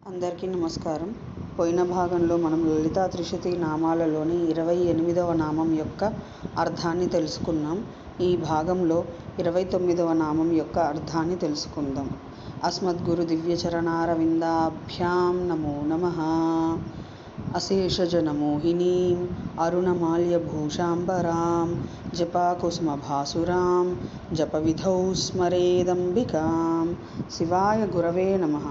అందరికీ నమస్కారం. పోయిన భాగంలో మనం లలితా త్రిశతి నామాలలోని 28వ నామం యొక్క అర్థాన్ని తెలుసుకున్నాం. ఈ భాగంలో 29వ నామం యొక్క అర్థాన్ని తెలుసుకుందాం. అస్మద్గురు దివ్యచరణారవిందాభ్యాం నమో నమః. అశేషజనమోహినీం అరుణమాల్యభూషాంబరాం జపాకుసుమభాసురాం జపవిధౌ స్మరేదంబికాం. శివాయ గురవే నమః.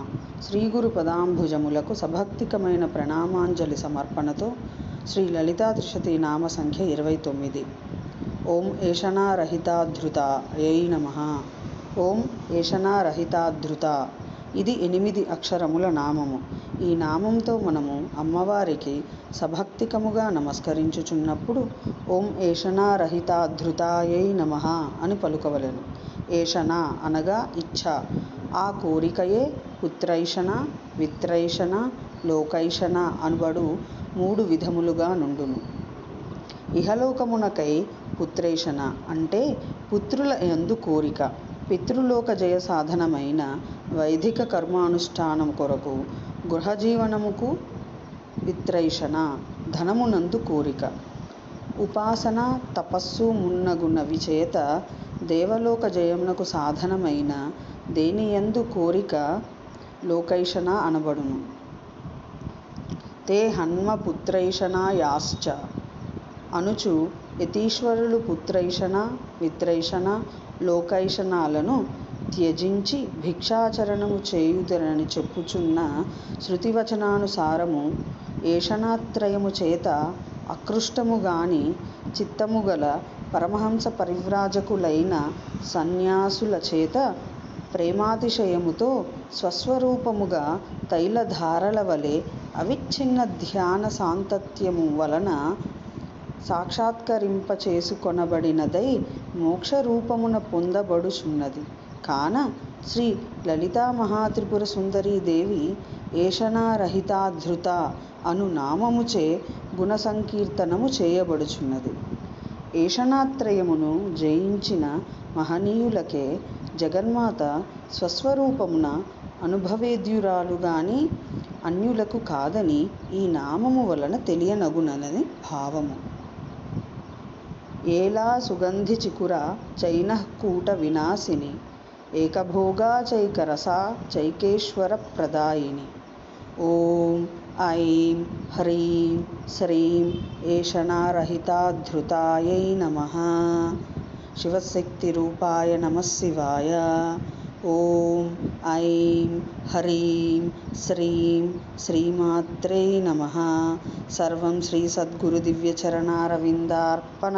శ్రీగురు పదాంభుజములకు సభక్తికమైన ప్రణామాంజలి సమర్పణతో శ్రీ లలితా త్రిశతి నామ సంఖ్య 29. ఓం ఏషణారహితాధృతాయై నమః. ఓం ఏషణారహితాధృత. ఇది 8 అక్షరముల నామము. ఈ నామంతో మనము అమ్మవారికి సభక్తికముగా నమస్కరించుచున్నప్పుడు ఓం ఏషణారహితాధృతాయై నమః అని పలుకవలెను. ఏషణ అనగా ఇచ్ఛ. ఆ కోరికయే పుత్రైషణ, విత్రైషణ, లోకైషణ అనబడు 3 విధములుగా నుండును. ఇహలోకమునకై పుత్రైషణ అంటే పుత్రుల యందు కోరిక. పితృలోక జయ సాధనమైన వైదిక కర్మానుష్ఠానం కొరకు గృహజీవనముకు విత్రైషణ ధనమునందు కోరిక. ఉపాసన తపస్సు మున్నగునవి చేత దేవలోక జయమునకు సాధనమైన దేనియందు కోరిక లోకైషణ అనబడును. తే హన్మ పుత్రైషణాయాశ్చ అనుచు యతీశ్వరులు పుత్రైషణ, విత్రైషణ, లోకైషణాలను త్యజించి భిక్షాచరణము చేయుదురని చెప్పుచున్న శృతివచనానుసారము ఏషణాత్రయము చేత అకృష్టముగాని చిత్తముగల పరమహంస పరివ్రాజకులైన సన్యాసుల చేత ప్రేమాతిశయముతో స్వస్వరూపముగా తైలధారల వలె అవిచ్ఛిన్న ధ్యాన సాంతత్యము వలన సాక్షాత్కరింపచేసుకొనబడినదై మోక్షరూపమున పొందబడుచున్నది. కాన శ్రీ లలితా మహాత్రిపుర సుందరీదేవి ఏషణారహితాధృత అను నామముచే గుణ సంకీర్తనము చేయబడుచున్నది. ఏషణాత్రయమును జయించిన మహనీయులకే జగన్మాత స్వస్వరూపమున అనుభవేద్యురాలు గాని అన్యులకు కాదని ఈ నామము వలన తెలియనగునని భావము. ఏలా సుగంధి చికుర చైనఃకూట వినాశిని ఏకభోగా చైకరసా చైకేశ్వర ప్రదాయిని. ఓం ఐం హ్రీం శ్రీం ఏషణారహితాధృతాయై నమః. శివశక్తి రూపాయ నమః శివాయ. ఓం ఐం హ్రీం శ్రీం శ్రీమాత్రే నమః. సర్వం శ్రీ సద్గురు దివ్యచరణారవిందార్పణ.